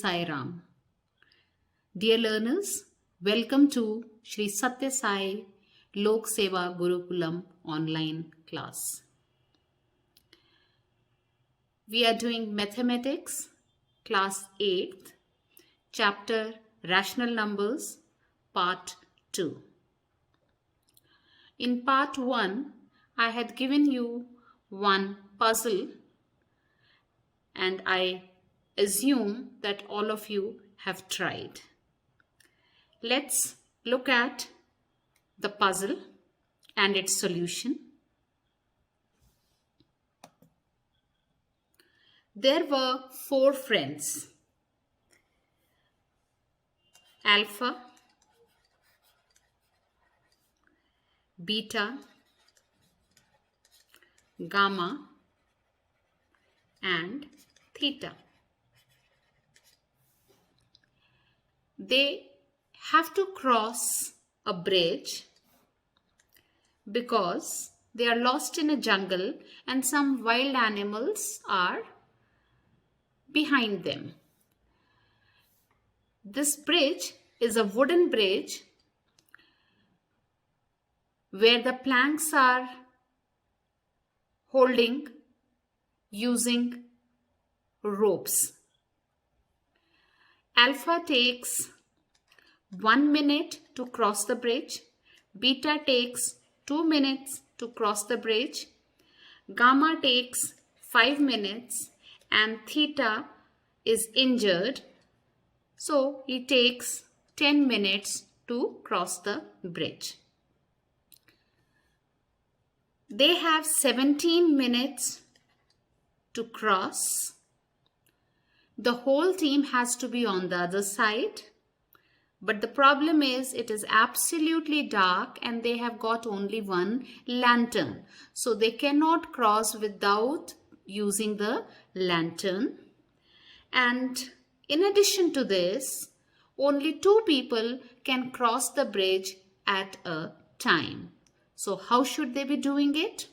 Sai Ram. Dear learners, welcome to Shri Sathya Sai Lok Seva Gurukulam online class. We are doing mathematics, class 8th, chapter Rational Numbers, part 2. In part 1, I had given you one puzzle and I assume that all of you have tried. Let's look at the puzzle and its solution. There were 4 friends: alpha, beta, gamma, and theta. They have to cross a bridge because they are lost in a jungle and some wild animals are behind them. This bridge is a wooden bridge where the planks are holding using ropes. Alpha takes 1 minute to cross the bridge, beta takes 2 minutes to cross the bridge, gamma takes 5 minutes, and theta is injured, so he takes 10 minutes to cross the bridge. They have 17 minutes to cross. The whole team has to be on the other side, but the problem is it is absolutely dark and they have got only one lantern, so they cannot cross without using the lantern. And in addition to this, only 2 people can cross the bridge at a time. So how should they be doing it?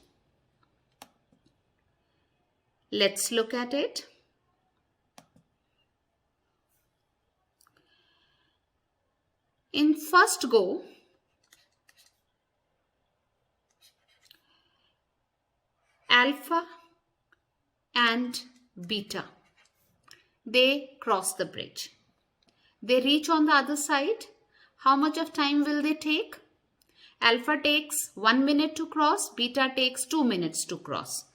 Let's look at it. In first go, alpha and beta, they cross the bridge. They reach on the other side. How much of time will they take? Alpha takes 1 minute to cross, beta takes 2 minutes to cross.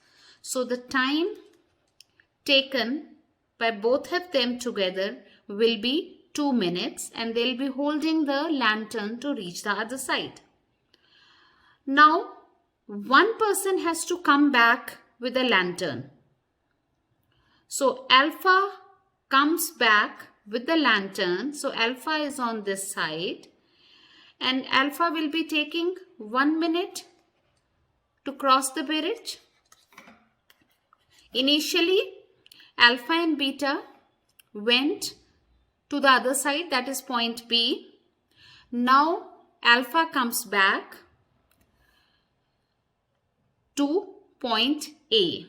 So the time taken by both of them together will be 2 minutes and they'll be holding the lantern to reach the other side. Now, one person has to come back with a lantern. So alpha comes back with the lantern. So alpha is on this side and alpha will be taking 1 minute to cross the bridge. Initially, alpha and beta went to the other side, that is point B. Now alpha comes back to point A.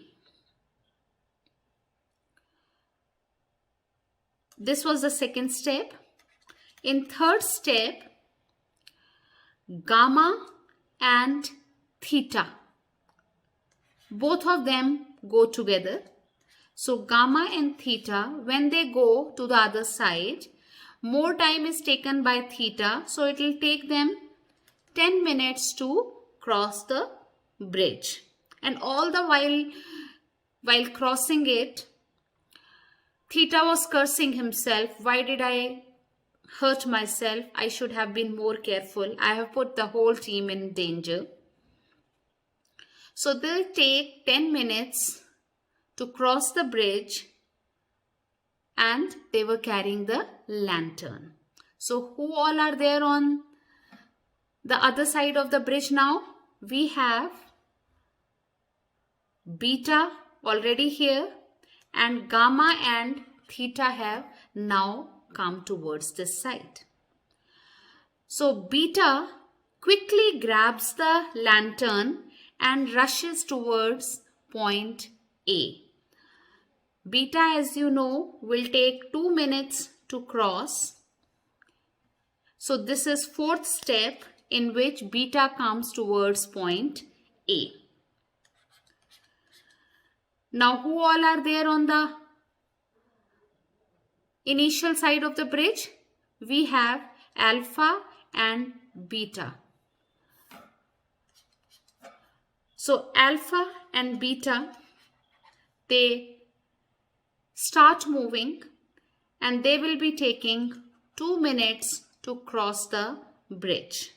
This was the second step. In third step, gamma and theta, both of them go together. So gamma and theta, when they go to the other side, more time is taken by theta, so it will take them 10 minutes to cross the bridge. And all the while crossing it, theta was cursing himself. Why did I hurt myself? I should have been more careful. I have put the whole team in danger. So they'll take 10 minutes to cross the bridge and they were carrying the lantern. So who all are there on the other side of the bridge now? We have beta already here and gamma and theta have now come towards this side. So beta quickly grabs the lantern and rushes towards point A. Beta, as you know, will take 2 minutes to cross. So this is fourth step in which beta comes towards point A. Now who all are there on the initial side of the bridge? We have alpha and beta. So alpha and beta, they start moving and they will be taking 2 minutes to cross the bridge.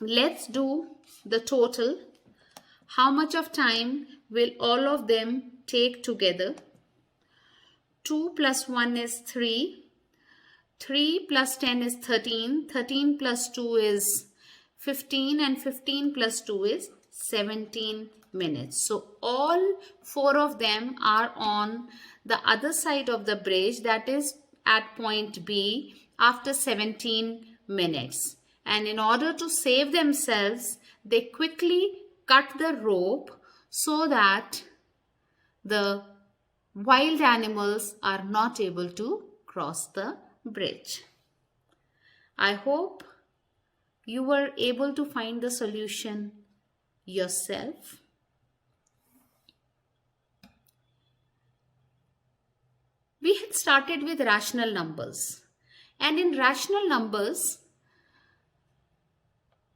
Let's do the total. How much of time will all of them take together? 2 plus 1 is 3. 3 plus 10 is 13. 13 plus 2 is 15 and 15 plus 2 is 17 minutes. So all 4 of them are on the other side of the bridge, that is at point B, after 17 minutes. And in order to save themselves, they quickly cut the rope so that the wild animals are not able to cross the bridge. I hope you were able to find the solution yourself. We had started with rational numbers, and in rational numbers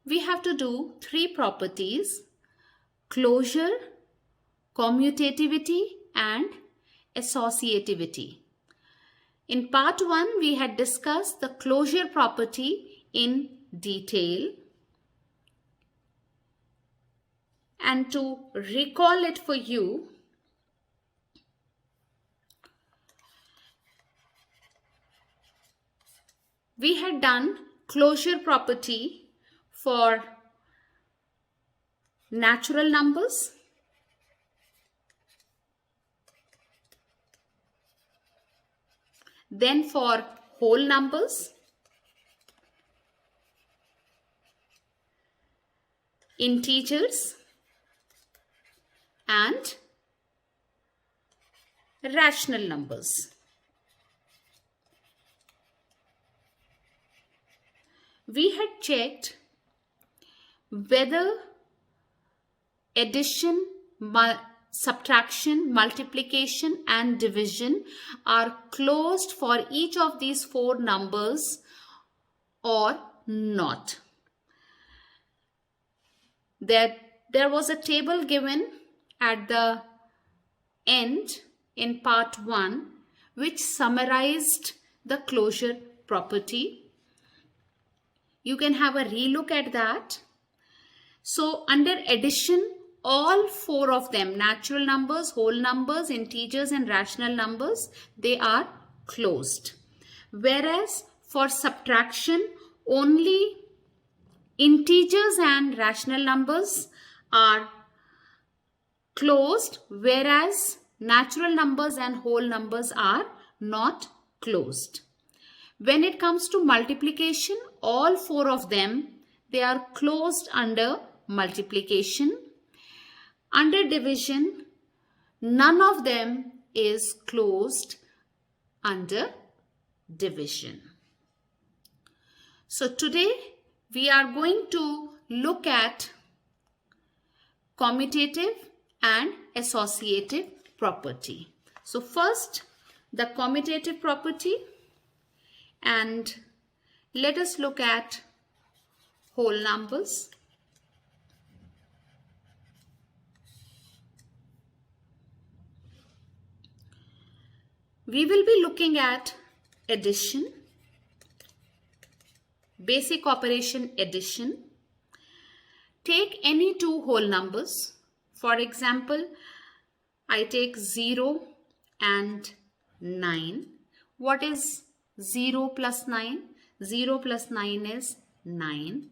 we have to do 3 properties: closure, commutativity and associativity. In part 1 we had discussed the closure property in detail, and to recall it for you, we had done closure property for natural numbers, then for whole numbers, integers and rational numbers. We had checked whether addition, subtraction, multiplication and division are closed for each of these 4 numbers or not. There was a table given at the end in part 1 which summarized the closure property. You can have a relook at that. So under addition, all 4 of them, natural numbers, whole numbers, integers and rational numbers, they are closed. Whereas for subtraction, only integers and rational numbers are closed, whereas natural numbers and whole numbers are not closed. When it comes to multiplication, all 4 of them, they are closed under multiplication. Under division, none of them is closed under division. So today we are going to look at commutative and associative property. So first, the commutative property, and let us look at whole numbers. We will be looking at addition, basic operation addition. Take any 2 whole numbers. For example, I take 0 and 9. What is 0 plus 9? 0 plus 9 is 9.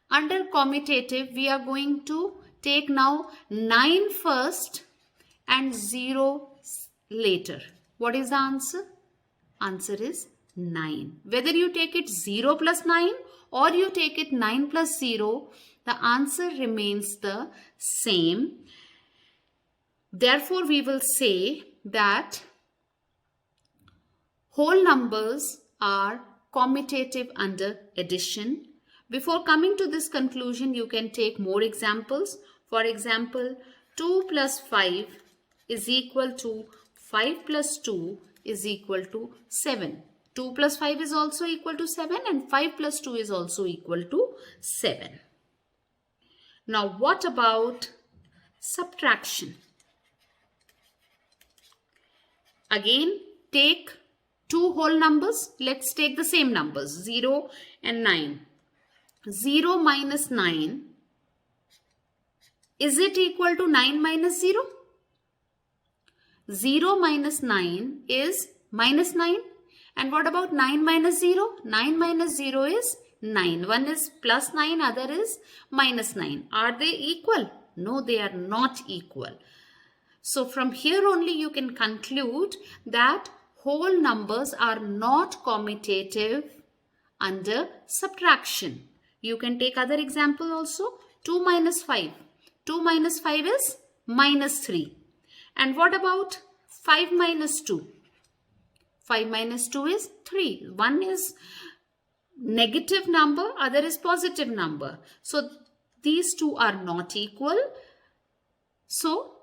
Under commutative, we are going to take now 9 first and 0 later. What is the answer? Answer is 9. Whether you take it 0 plus 9 or you take it 9 plus 0, the answer remains the same. Therefore, we will say that whole numbers are commutative under addition. Before coming to this conclusion, you can take more examples. For example, 2 plus 5 is equal to 5 plus 2 is equal to 7. 2 plus 5 is also equal to 7 and 5 plus 2 is also equal to 7. Now what about subtraction? Again, take two whole numbers. Let's take the same numbers, 0 and 9. 0 minus 9, is it equal to 9 minus 0? 0 minus 9 is minus 9. And what about 9 minus 0? 9 minus 0 is 9. One is plus 9, other is minus 9. Are they equal? No, they are not equal. So from here only you can conclude that whole numbers are not commutative under subtraction. You can take other example also. 2 minus 5. 2 minus 5 is minus 3. And what about 5 minus 2? 5 minus 2 is 3. One is negative number, other is positive number. So these two are not equal. So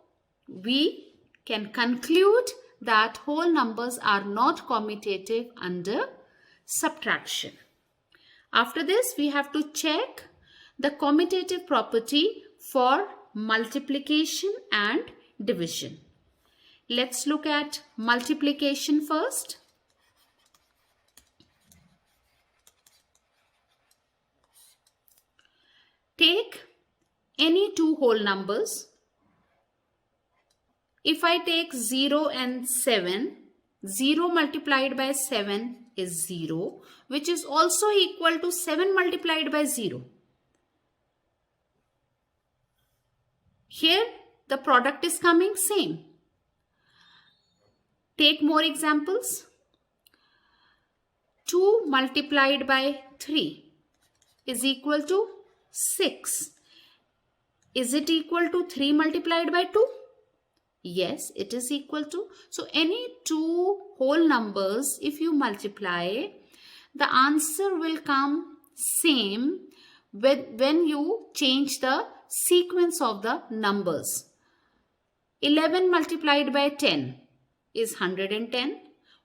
we can conclude that whole numbers are not commutative under subtraction. After this, we have to check the commutative property for multiplication and division. Let's look at multiplication first. Take any two whole numbers. If I take 0 and 7, 0 multiplied by 7 is 0, which is also equal to 7 multiplied by 0. Here the product is coming same. Take more examples. 2 multiplied by 3 is equal to 6. Is it equal to 3 multiplied by 2? Yes, it is equal to. So any two whole numbers, if you multiply, the answer will come same when you change the sequence of the numbers. 11 multiplied by 10 is 110.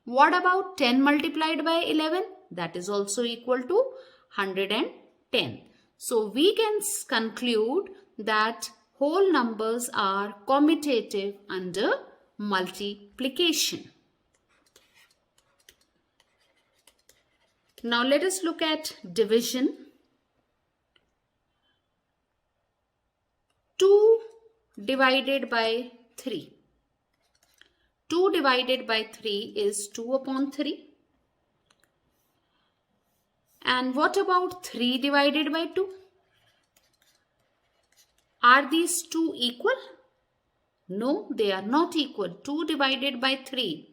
What about 10 multiplied by 11? That is also equal to 110. So we can conclude that whole numbers are commutative under multiplication. Now let us look at division. 2 divided by 3. 2 divided by 3 is 2 upon 3. And what about 3 divided by 2? Are these two equal? No, they are not equal. 2 divided by 3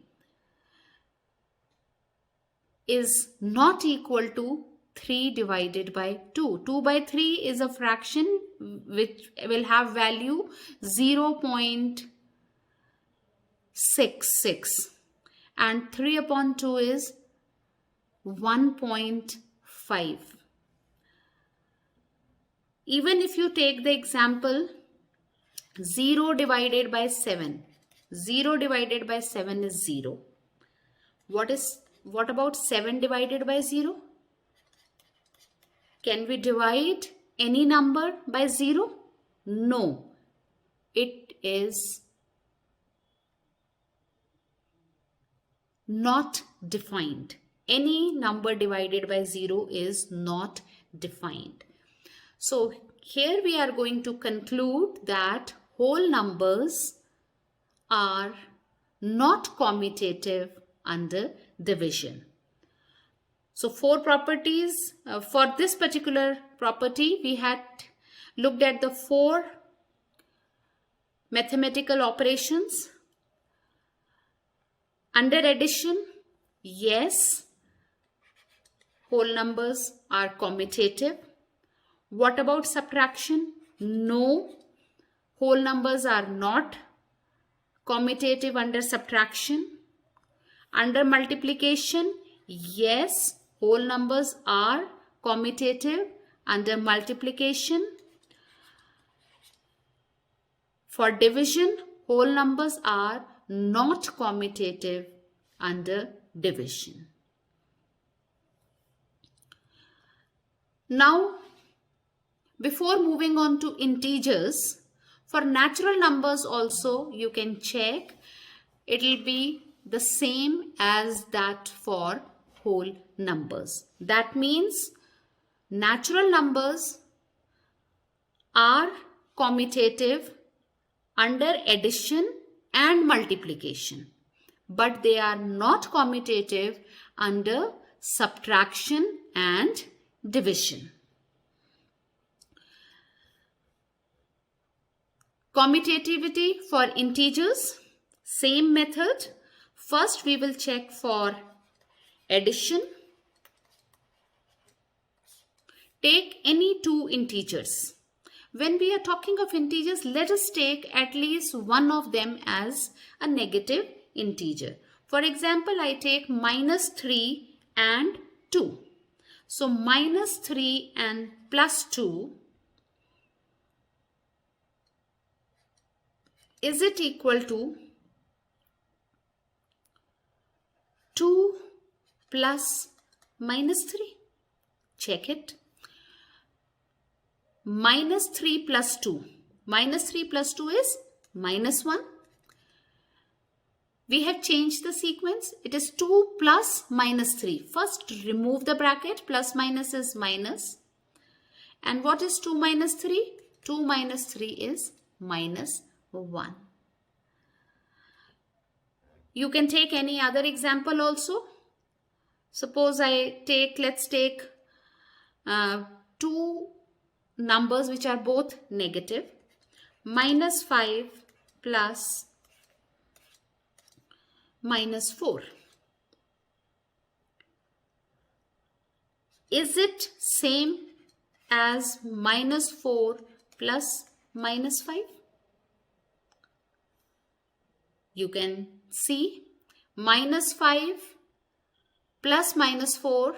is not equal to 3 divided by 2. 2 by 3 is a fraction which will have value 0.66 and 3 upon 2 is 1.5. Even if you take the example 0 divided by 7, 0 divided by 7 is 0. What about 7 divided by 0? Can we divide any number by 0? No, it is not defined. Any number divided by 0 is not defined. So here we are going to conclude that whole numbers are not commutative under division. So 4 properties. For this particular property, we had looked at the 4 mathematical operations. Under addition, yes, whole numbers are commutative. What about subtraction? No, whole numbers are not commutative under subtraction? Under multiplication, yes, whole numbers are commutative under multiplication. For division, whole numbers are not commutative under division. Now, before moving on to integers, for natural numbers also you can check. It will be the same as that for whole numbers. That means natural numbers are commutative under addition and multiplication, but they are not commutative under subtraction and division. Commutativity for integers, same method. First we will check for addition. Take any two integers. When we are talking of integers, let us take at least one of them as a negative integer. For example, I take -3 and 2. So -3 and +2, is it equal to 2 plus -3? Check it. -3 plus 2. -3 plus 2 is -1. We have changed the sequence. It is 2 plus -3. First remove the bracket. Plus minus is minus. And what is 2 minus 3? 2 minus 3 is -1. You can take any other example also. Suppose let's take two numbers which are both negative. -5 plus -4. Is it same as -4 plus -5? You can see -5 plus -4,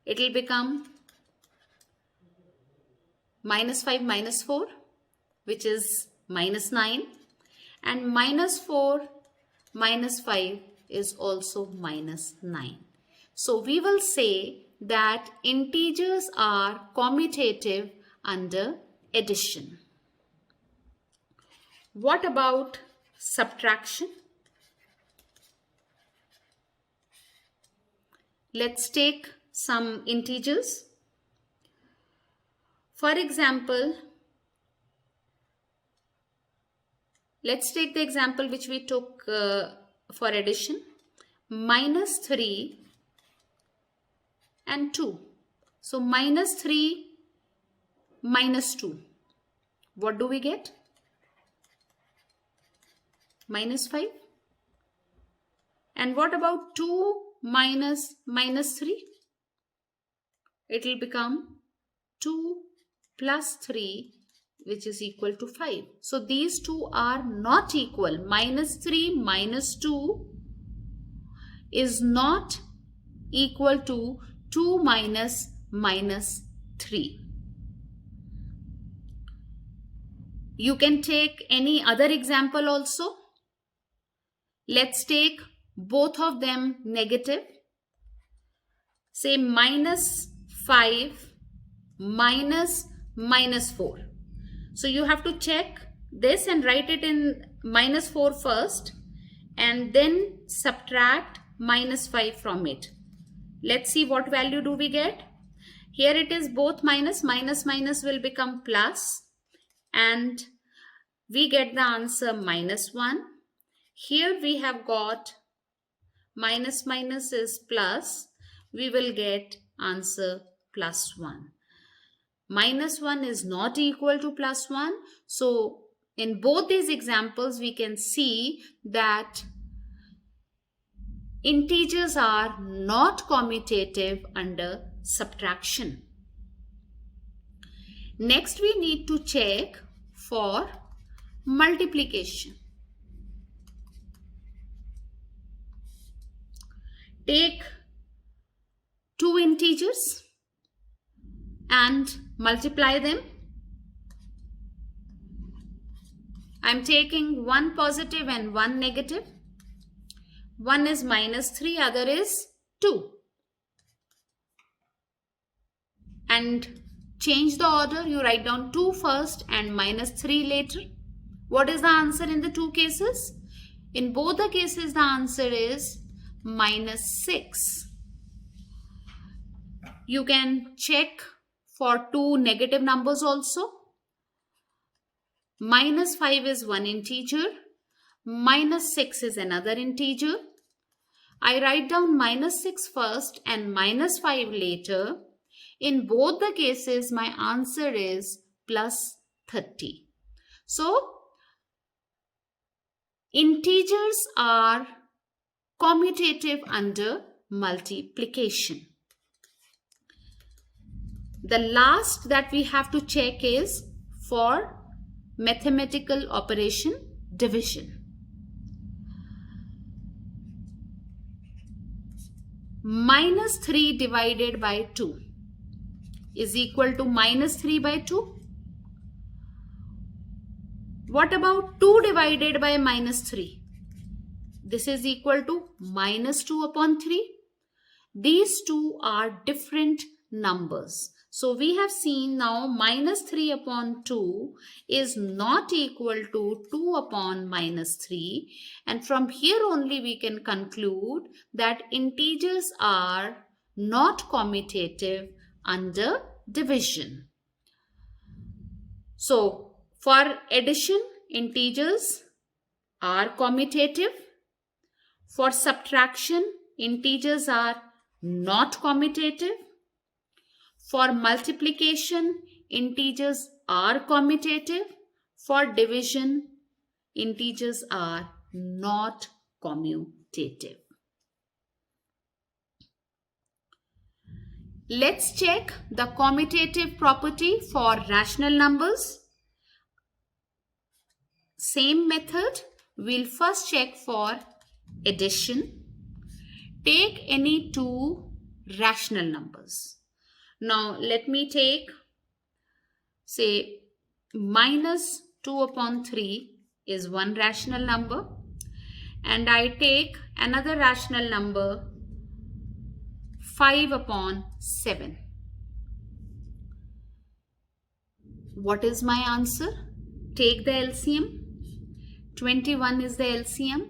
it will become -5 minus 4, which is -9, and -4 minus 5 is also -9. So we will say that integers are commutative under addition. What about subtraction? Let's take some integers. For example, let's take the example which we took for addition. -3 and 2. So -3 minus 2. What do we get? -5. And what about 2 minus -3? It will become 2 plus 3, which is equal to 5. So these two are not equal. -3 minus 2 is not equal to 2 minus -3. You can take any other example also. Let's take both of them negative. Say -5 minus -4. So you have to check this and write it in -4 first and then subtract -5 from it. Let's see what value do we get. Here it is both minus will become plus, and we get the answer -1. Here we have got minus is plus. We will get answer +1. -1 is not equal to +1. So in both these examples, we can see that integers are not commutative under subtraction. Next, we need to check for multiplication. Take two integers and multiply them. I'm taking one positive and one negative. One is -3, other is 2. And change the order. You write down 2 first and -3 later. What is the answer in the two cases? In both the cases, the answer is -6. You can check for two negative numbers also. -5 is one integer. -6 is another integer. I write down -6 first and -5 later. In both the cases, my answer is +30. So, integers are commutative under multiplication. The last that we have to check is for mathematical operation division. -3 divided by 2 is equal to -3 by 2. What about 2 divided by -3? This is equal to -2 upon 3. These two are different numbers. So we have seen now -3 upon 2 is not equal to 2 upon -3. And from here only we can conclude that integers are not commutative under division. So for addition, integers are commutative. For subtraction, integers are not commutative. For multiplication, integers are commutative. For division, integers are not commutative. Let's check the commutative property for rational numbers. Same method. We'll first check for addition. Take any two rational numbers. Now let me take, say, -2 upon 3 is one rational number, and I take another rational number 5 upon 7. What is my answer? Take the LCM. 21 is the LCM,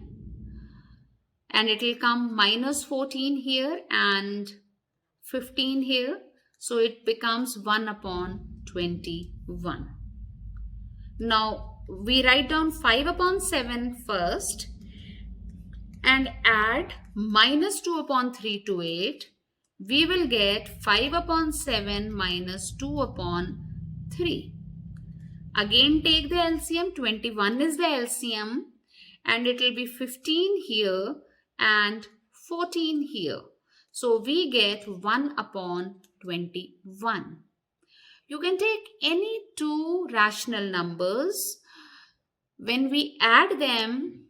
and it will come -14 here and 15 here. So it becomes 1 upon 21. Now we write down 5 upon 7 first and add -2 upon 3 to it. We will get 5 upon 7 minus 2 upon 3. Again take the LCM. 21 is the LCM, and it will be 15 here and 14 here. So we get 1 upon 21. You can take any two rational numbers. When we add them,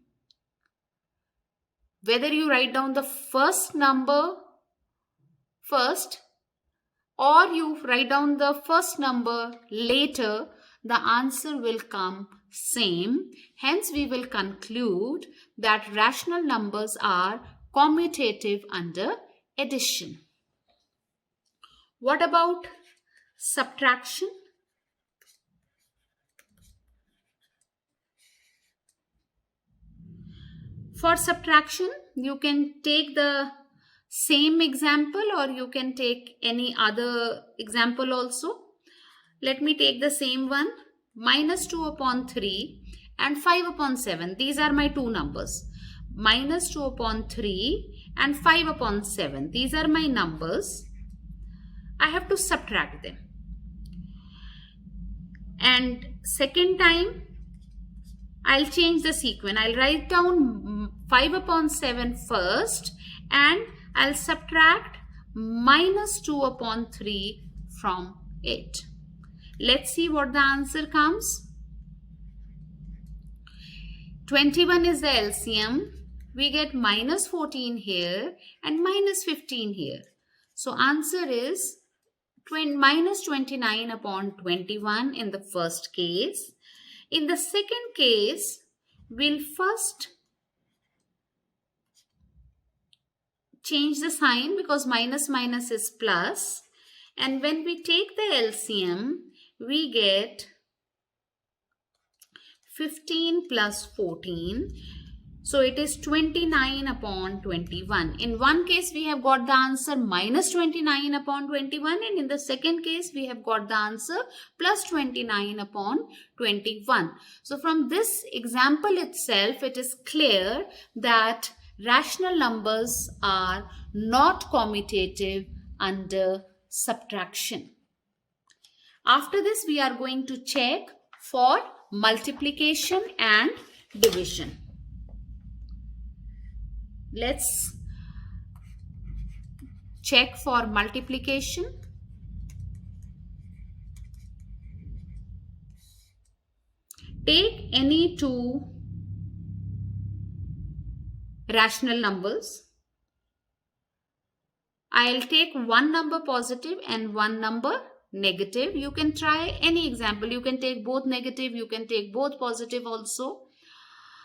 whether you write down the first number first or you write down the first number later, the answer will come same. Hence, we will conclude that rational numbers are commutative under addition. What about subtraction? For subtraction, you can take the same example or you can take any other example also. Let me take the same one. -2 upon 3 and 5 upon 7. These are my two numbers. -2 upon 3 and 5 upon 7. These are my numbers. I have to subtract them. And second time, I'll change the sequence. I'll write down 5 upon 7 first and I'll subtract -2 upon 3 from it. Let's see what the answer comes. 21 is the LCM. we get minus 14 here and minus 15 here. So answer is minus 29 upon 21 in the first case. In the second case, we'll first change the sign because minus minus is plus. And when we take the LCM, we get 15 plus 14. So it is 29 upon 21. In one case, we have got the answer minus 29 upon 21. And in the second case, we have got the answer plus 29 upon 21. So from this example itself, it is clear that rational numbers are not commutative under subtraction. After this, we are going to check for multiplication and division. Let's check for multiplication. Take any two rational numbers. I'll take one number positive and one number negative. You can try any example. You can take both negative, you can take both positive also.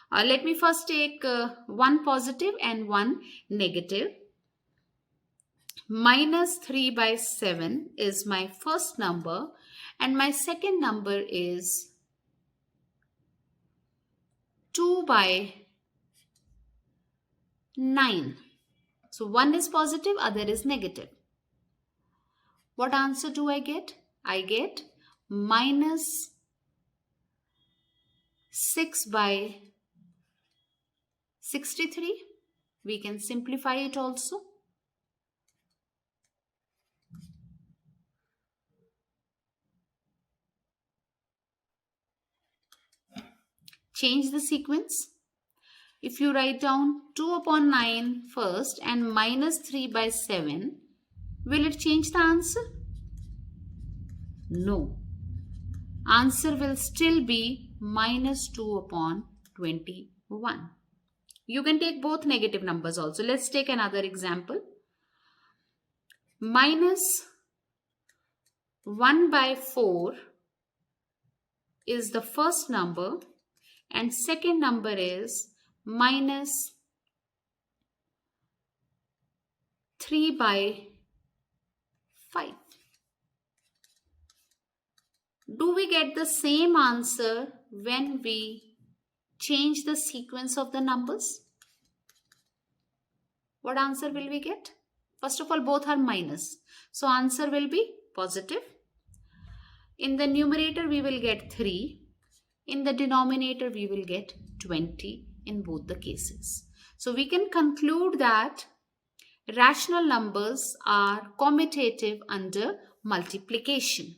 Let me first take one positive and one negative. Minus 3 by 7 is my first number and my second number is 2 by 9. So one is positive, other is negative. What answer do I get? I get minus 6 by 63. We can simplify it also. Change the sequence. If you write down 2 upon 9 first and minus 3 by 7, will it change the answer? No. Answer will still be minus 2 upon 21. You can take both negative numbers also. Let's take another example. Minus 1 by 4 is the first number and second number is minus 3 by 5. Do we get the same answer when we change the sequence of the numbers? What answer will we get? First of all, both are minus. So answer will be positive. In the numerator, we will get 3. In the denominator, we will get 20 in both the cases. So we can conclude that rational numbers are commutative under multiplication.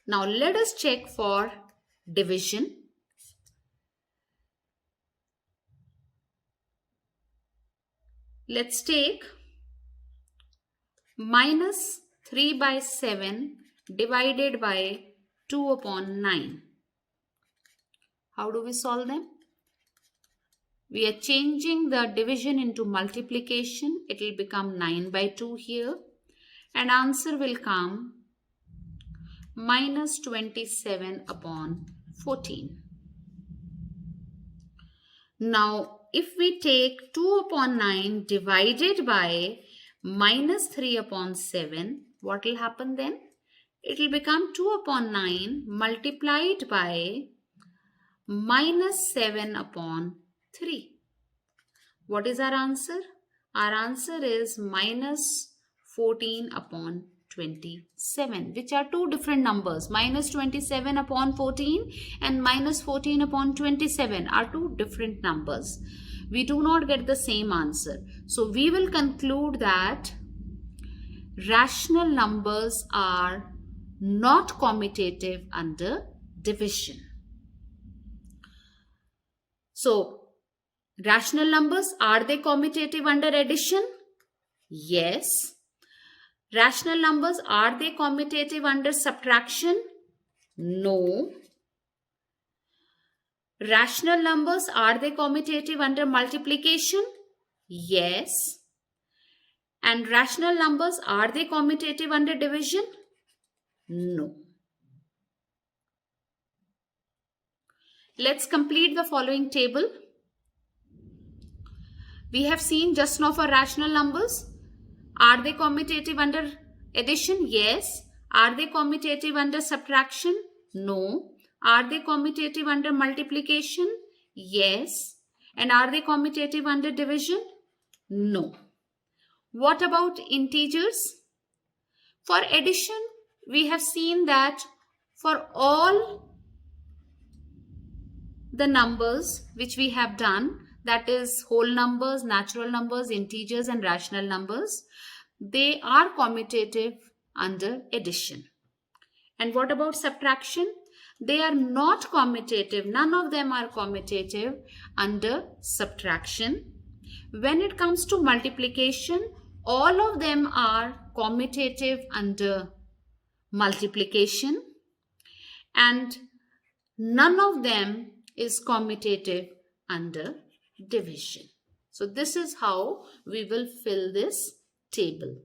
Now let us check for division. Let's take minus 3 by 7 divided by 2 upon 9. How do we solve them? We are changing the division into multiplication. It will become 9 by 2 here. And answer will come minus 27 upon 14. Now, if we take 2 upon 9 divided by minus 3 upon 7, what will happen then? It will become 2 upon 9 multiplied by minus 7 upon 3. What is our answer? Our answer is minus 14 upon 27, which are two different numbers. Minus 27 upon 14 and minus 14 upon 27 are two different numbers. We do not get the same answer. So we will conclude that rational numbers are not commutative under division. So, rational numbers, are they commutative under addition? Yes. Rational numbers, are they commutative under subtraction? No. Rational numbers, are they commutative under multiplication? Yes. And rational numbers, are they commutative under division? No. Let's complete the following table. We have seen just now for rational numbers. Are they commutative under addition? Yes. Are they commutative under subtraction? No. Are they commutative under multiplication? Yes. And are they commutative under division? No. What about integers? For addition, we have seen that for all the numbers which we have done, that is whole numbers, natural numbers, integers and rational numbers, they are commutative under addition. And what about subtraction? They are not commutative. None of them are commutative under subtraction. When it comes to multiplication, all of them are commutative under multiplication, and none of them is commutative under division. So this is how we will fill this table.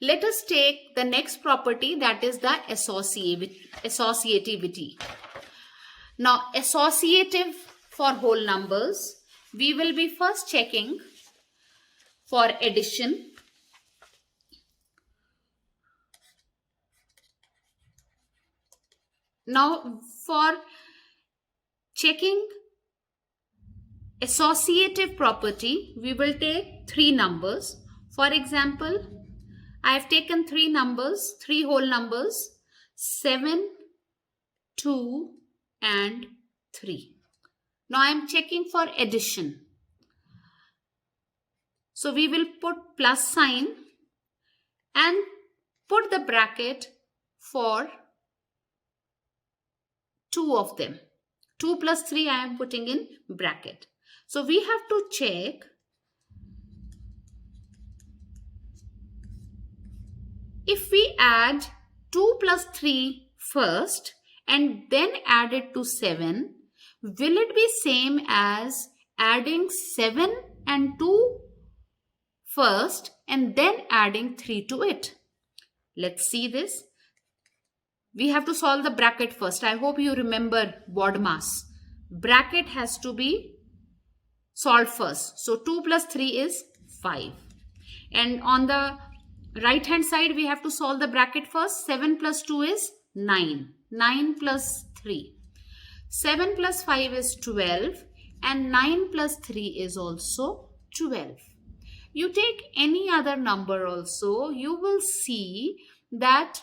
Let us take the next property, that is the associativity. Now, associative for whole numbers, we will be first checking for addition. Now, for checking associative property, we will take three numbers. For example, I have taken three numbers, three whole numbers, 7, 2 and 3. Now I am checking for addition. So we will put plus sign and put the bracket for two of them. 2 plus 3 I am putting in bracket. So we have to check if we add 2 plus 3 first and then add it to 7, will it be same as adding 7 and 2 first and then adding 3 to it? Let's see this. We have to solve the bracket first. I hope you remember BODMAS. Bracket has to be solved first. So 2 plus 3 is 5. And on the right hand side, we have to solve the bracket first. 7 plus 2 is 9. 9 plus 3. 7 plus 5 is 12. And 9 plus 3 is also 12. You take any other number also, you will see that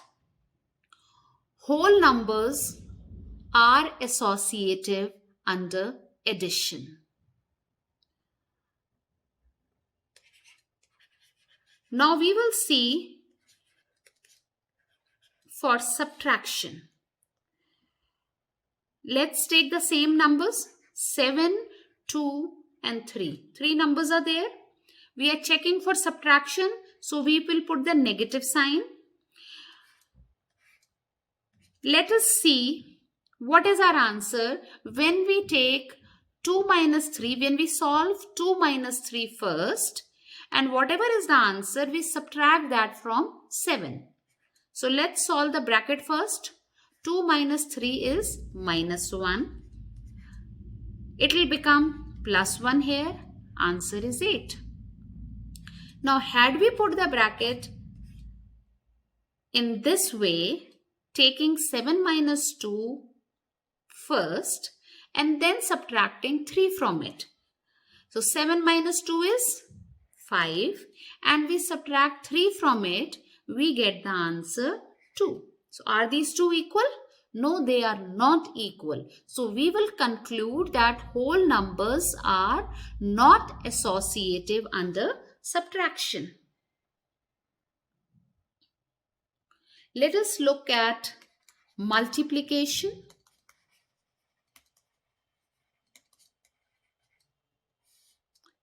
whole numbers are associative under addition. Now we will see for subtraction. Let's take the same numbers, 7, 2 and 3. Three numbers are there. We are checking for subtraction, so we will put the negative sign. Let us see what is our answer when we take 2 minus 3, when we solve 2 minus 3 first, and whatever is the answer, we subtract that from 7. So let's solve the bracket first. 2 minus 3 is minus 1. It will become plus 1 here. Answer is 8. Now, had we put the bracket in this way, taking 7 minus 2 first and then subtracting 3 from it. So 7 minus 2 is 5 and we subtract 3 from it, we get the answer 2. So are these two equal? No, they are not equal. So we will conclude that whole numbers are not associative under subtraction. Let us look at multiplication.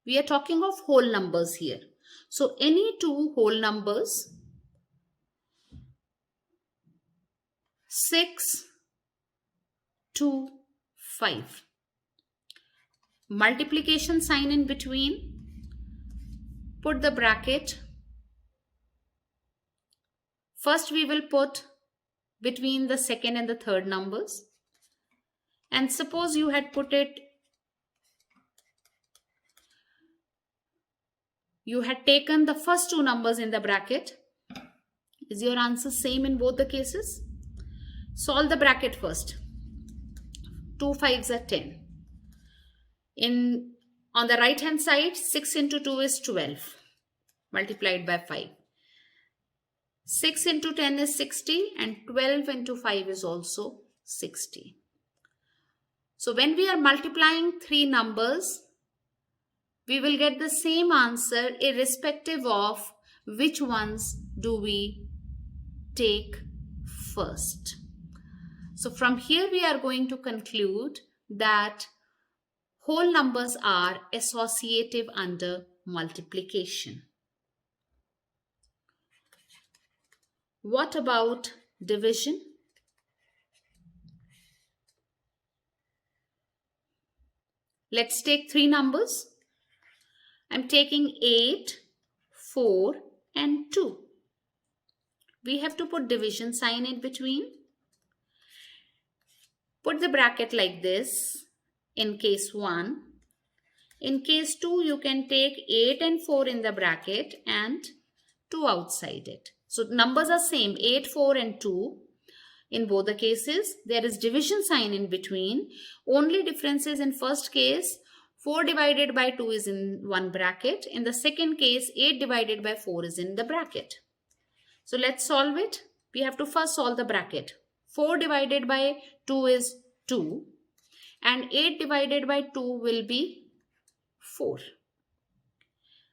We are talking of whole numbers here. So any two whole numbers, 6, 2, 5. Multiplication sign in between. Put the bracket. First we will put between the second and the third numbers. And suppose you had put it, you had taken the first two numbers in the bracket. Is your answer same in both the cases? Solve the bracket first. 2 5s are 10. On the right hand side, 6 into 2 is 12 multiplied by 5. 6 into 10 is 60 and 12 into 5 is also 60. So when we are multiplying three numbers, we will get the same answer irrespective of which ones do we take first. So from here we are going to conclude that whole numbers are associative under multiplication. What about division? Let's take three numbers. I'm taking 8, 4 and 2. We have to put division sign in between. Put the bracket like this in case 1. In case 2, you can take 8 and 4 in the bracket and 2 outside it. So numbers are same, 8, 4 and 2. In both the cases, there is division sign in between. Only difference is in first case, 4 divided by 2 is in one bracket. In the second case, 8 divided by 4 is in the bracket. So let's solve it. We have to first solve the bracket. 4 divided by 2 is 2 and 8 divided by 2 will be 4.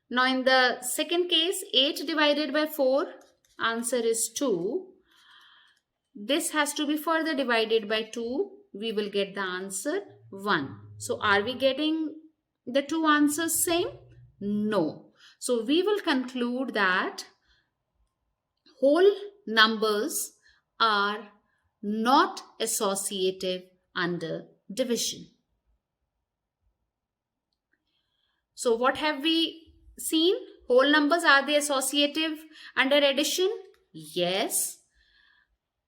Now in the second case, 8 divided by 4, answer is 2. This has to be further divided by 2. We will get the answer 1. So are we getting the two answers same? No. So we will conclude that whole numbers are not associative under division. So what have we seen? Whole numbers, are they associative under addition? Yes.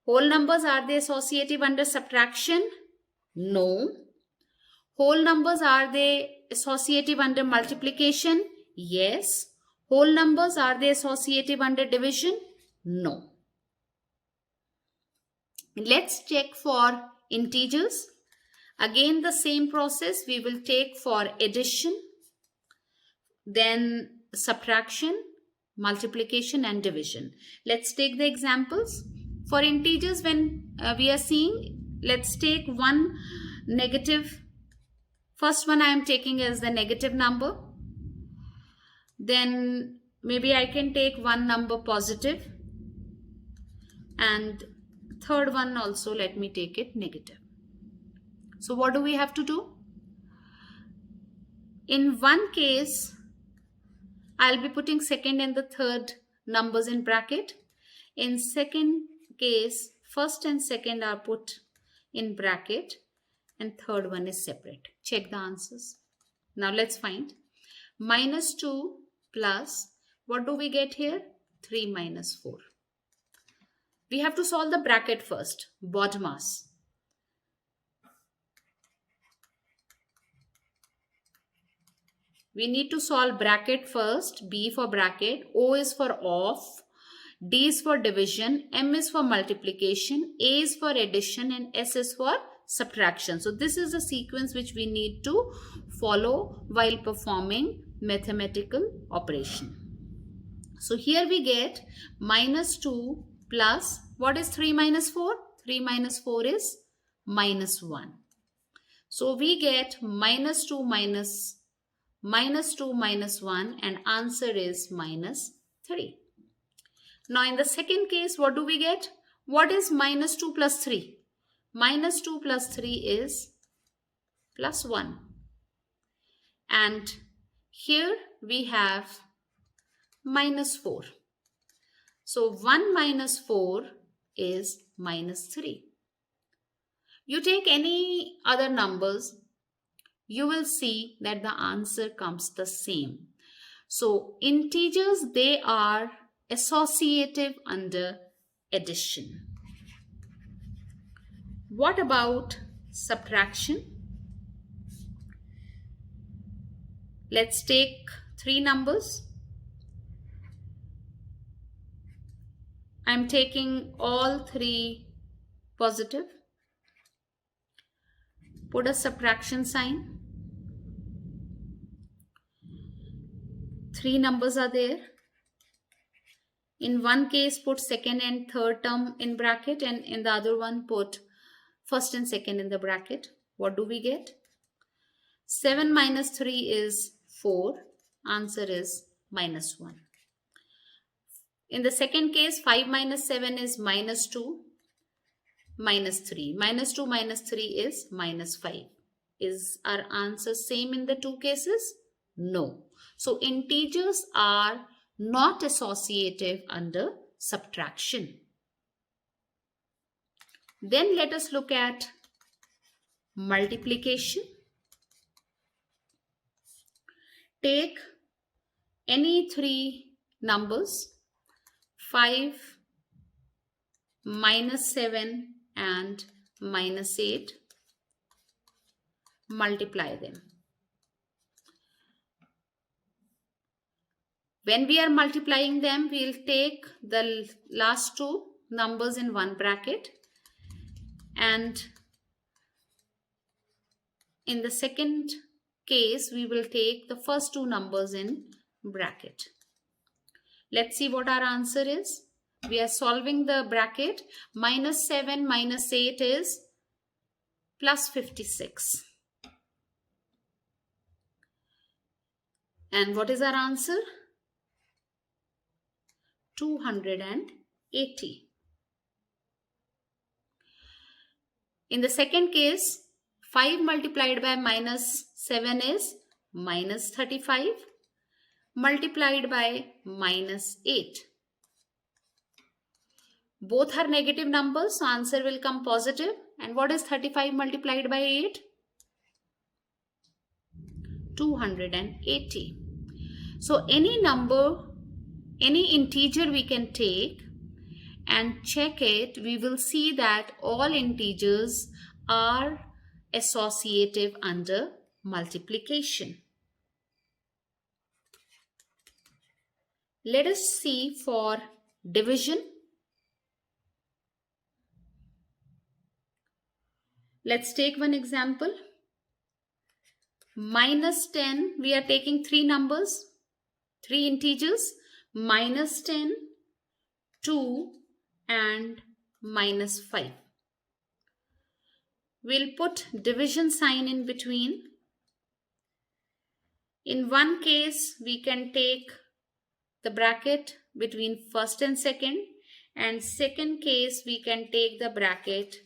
Whole numbers, are they associative under subtraction? No. Whole numbers, are they associative under multiplication? Yes. Whole numbers, are they associative under division? No. Let's check for integers. Again, the same process we will take for addition, then subtraction, multiplication and division. Let's take the examples. For integers, when we are seeing, let's take one negative. First one I am taking as the negative number. Then maybe I can take one number positive. And third one also, let me take it negative. So what do we have to do? In one case, I'll be putting second and the third numbers in bracket. In second case, first and second are put in bracket and third one is separate. Check the answers. Now let's find. Minus 2 plus, what do we get here? 3 minus 4. We have to solve the bracket first, BODMAS. We need to solve bracket first. B for bracket, O is for off, D is for division, M is for multiplication, A is for addition and S is for subtraction. So this is the sequence which we need to follow while performing mathematical operation. So here we get minus 2 plus, what is 3 minus 4? 3 minus 4 is minus 1. So we get minus 2 minus 1 and answer is minus 3. Now in the second case, what do we get? What is minus 2 plus 3? Minus 2 plus 3 is plus 1. And here we have minus 4. So 1 minus 4 is minus 3. You take any other numbers, you will see that the answer comes the same. So integers, they are associative under addition. What about subtraction? Let's take three numbers. I'm taking all three positive. Put a subtraction sign. Three numbers are there. In one case, put second and third term in bracket, and in the other one, put first and second in the bracket. What do we get? 7 minus 3 is 4. Answer is minus 1. In the second case, 5 minus 7 is minus 2, minus 3. Minus 2 minus 3 is minus 5. Is our answer same in the two cases? No. So integers are not associative under subtraction. Then let us look at multiplication. Take any three numbers, 5, minus 7 and minus 8. Multiply them. When we are multiplying them, we will take the last two numbers in one bracket, and in the second case, we will take the first two numbers in bracket. Let's see what our answer is. We are solving the bracket. Minus 7 minus 8 is plus 56. And what is our answer? 280. In the second case, 5 multiplied by minus 7 is minus 35 multiplied by minus 8. Both are negative numbers, so answer will come positive. And what is 35 multiplied by 8? 280. So any number, any integer we can take and check it, we will see that all integers are associative under multiplication. Let us see for division. Let's take one example. Minus 10, we are taking three numbers, three integers, minus 10, 2 and minus 5. We'll put division sign in between. In one case, we can take the bracket between first and second case, we can take the bracket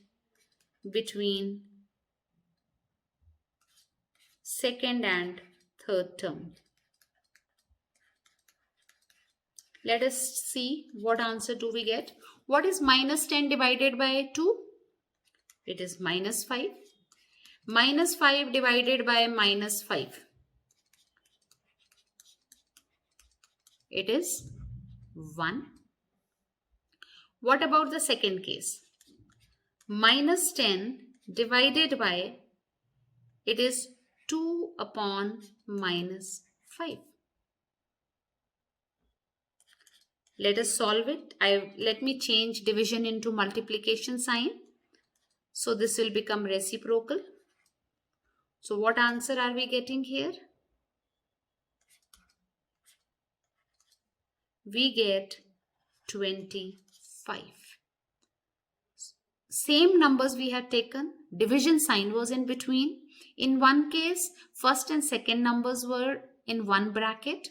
between second and third term. Let us see what answer do we get. What is minus 10 divided by 2? It is minus 5. Minus 5 divided by minus 5. It is 1. What about the second case? Minus 10 divided by, it is 2 upon minus 5. Let us solve it. Let me change division into multiplication sign. So this will become reciprocal. So what answer are we getting here? We get 25. Same numbers we had taken. Division sign was in between. In one case, first and second numbers were in one bracket.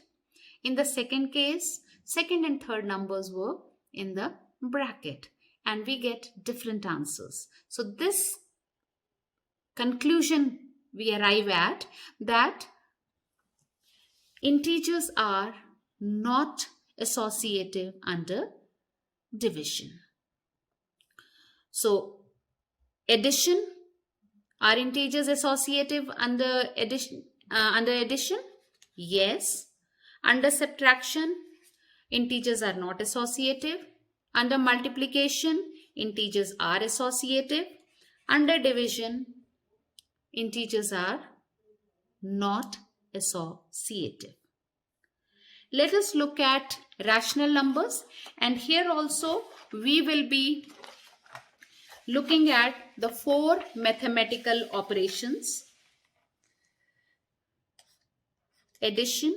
In the second case, second and third numbers were in the bracket. And we get different answers. So this conclusion we arrive at, that integers are not associative under division. So addition Are integers associative under addition? Yes. Under subtraction, integers are not associative. Under multiplication, integers are associative. Under division, integers are not associative. Let us look at rational numbers, and here also we will be looking at the 4 mathematical operations: addition.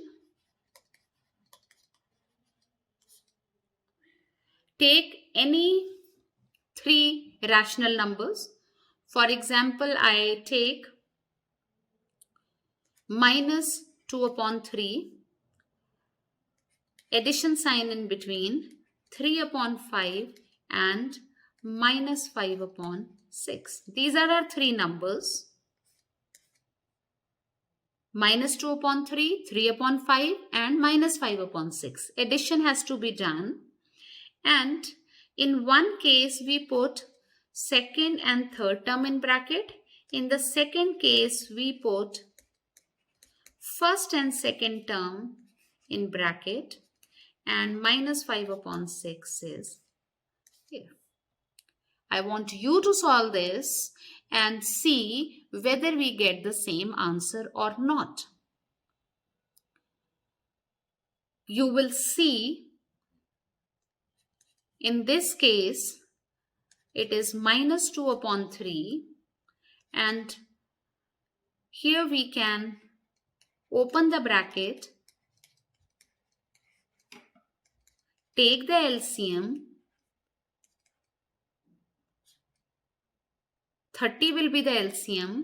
Take any 3 rational numbers. For example, I take minus 2 upon 3, addition sign in between, 3 upon 5 and minus 5 upon 6. These are our 3 numbers. Minus 2 upon 3, 3 upon 5 and minus 5 upon 6. Addition has to be done. And in one case we put second and third term in bracket. In the second case we put first and second term in bracket, and minus 5 upon 6 is here. I want you to solve this and see whether we get the same answer or not. You will see in this case it is minus 2 upon 3, and here we can open the bracket, take the LCM. 30 will be the LCM.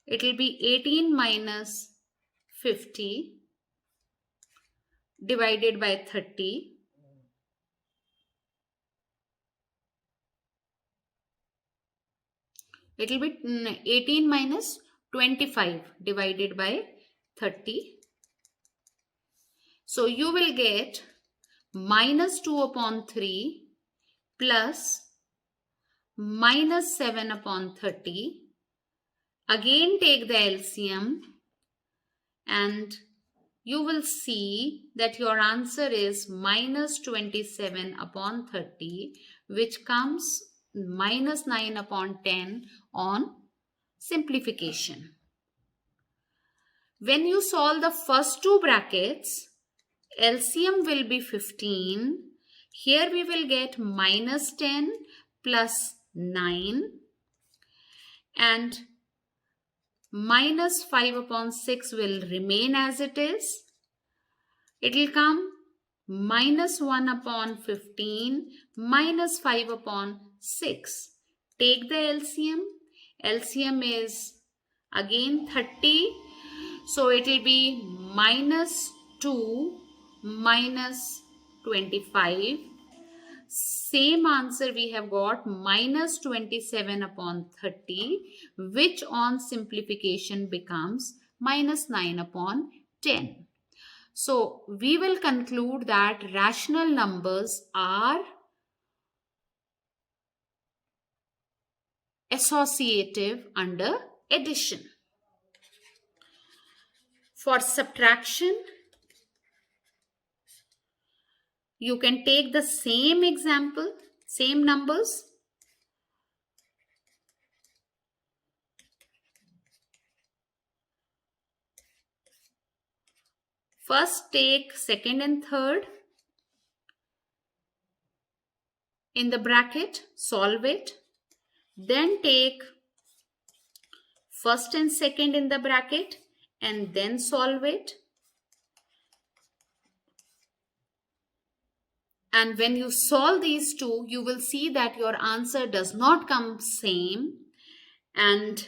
It will be 18 minus 50 divided by 30. It will be 18 minus 25 divided by 30. So you will get minus 2 upon 3 plus minus 7 upon 30. Again take the LCM and you will see that your answer is minus 27 upon 30, which comes minus 9 upon 10 on simplification. When you solve the first 2 brackets, LCM will be 15. Here we will get minus 10 plus 9, and minus 5 upon 6 will remain as it is. It will come minus 1 upon 15 minus 5 upon 6. Take the LCM. LCM is again 30. So it will be minus 2 minus 25. Same answer we have got, minus 27 upon 30, which on simplification becomes minus 9 upon 10. So we will conclude that rational numbers are associative under addition. For subtraction, you can take the same example, same numbers. First take second and third in the bracket, solve it. Then take first and second in the bracket and then solve it. And when you solve these two, you will see that your answer does not come same, and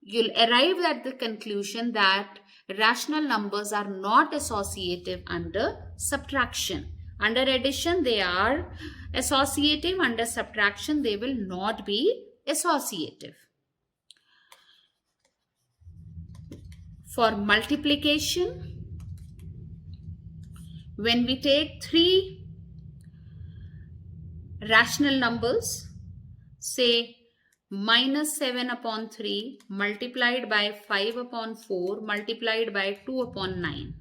you'll arrive at the conclusion that rational numbers are not associative under subtraction. Under addition, they are associative. Under subtraction, they will not be associative. For multiplication, when we take 3 rational numbers, say minus 7 upon 3 multiplied by 5 upon 4 multiplied by 2 upon 9.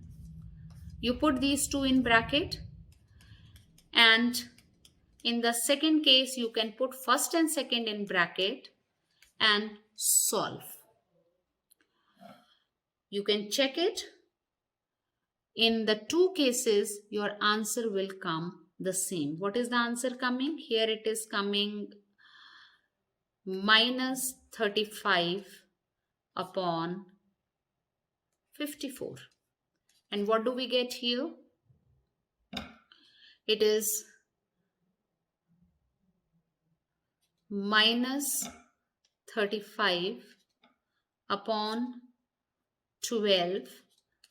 You put these two in bracket, and in the second case you can put first and second in bracket and solve. You can check it. In the two cases, your answer will come the same. What is the answer coming? Here it is coming minus 35 upon 54. And what do we get here? It is minus 35 upon 12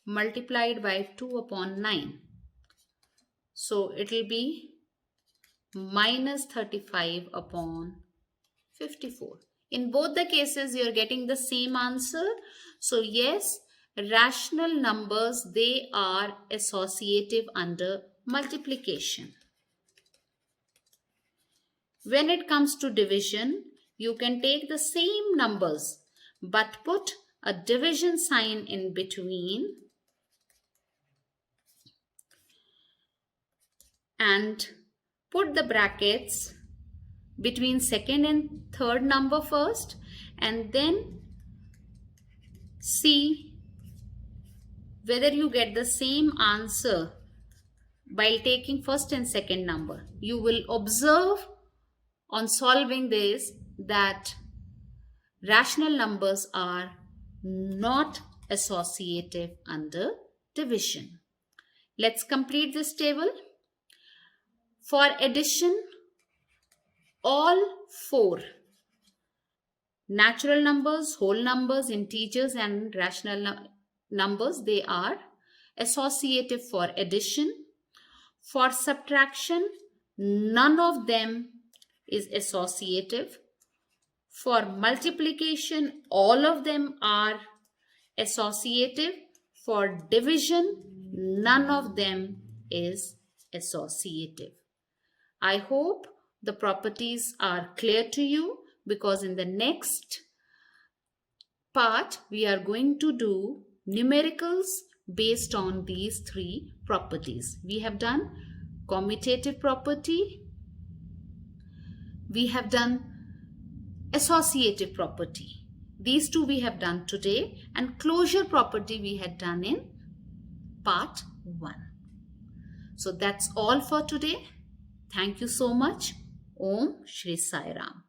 multiplied by 2 upon 9. So it will be minus 35 upon 54. In both the cases, you are getting the same answer. So yes, rational numbers, they are associative under multiplication. When it comes to division, you can take the same numbers but put a division sign in between and put the brackets between second and third number first, and then see whether you get the same answer by taking first and second number. You will observe on solving this that rational numbers are not associative under division. Let's complete this table. For addition, all four natural numbers, whole numbers, integers and rational numbers, they are associative for addition. For subtraction, none of them is associative. For multiplication, all of them are associative. For division, none of them is associative. I hope the properties are clear to you, because in the next part we are going to do numericals based on these three properties. We have done commutative property, we have done associative property. These two we have done today, and closure property we had done in part 1. So that's all for today. Thank you so much. Om Shri Sai Ram.